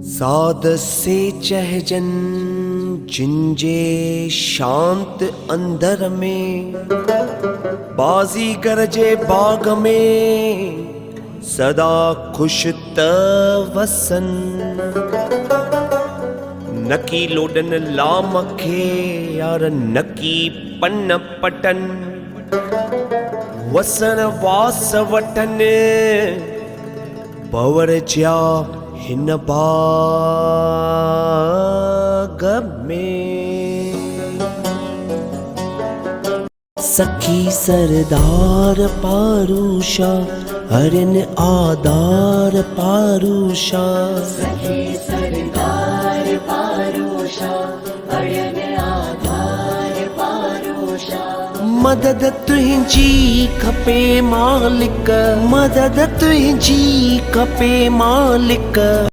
साद से चहजन जिंजे शांत अंदर में, बाजी गरजे बाग में सदा खुश तवसन। नकी लोडन लामखे यार नकी पन्न पटन, वसन वास वटन पवर ज्या हिन बाग में। सखी सरदार पारूषा हरिन आधार पारूषा। सखी सरदार पारूषा हरिन आधार पारूषा। मदद तुझी खपे मालिक, मदद तुझी खपे मालिक।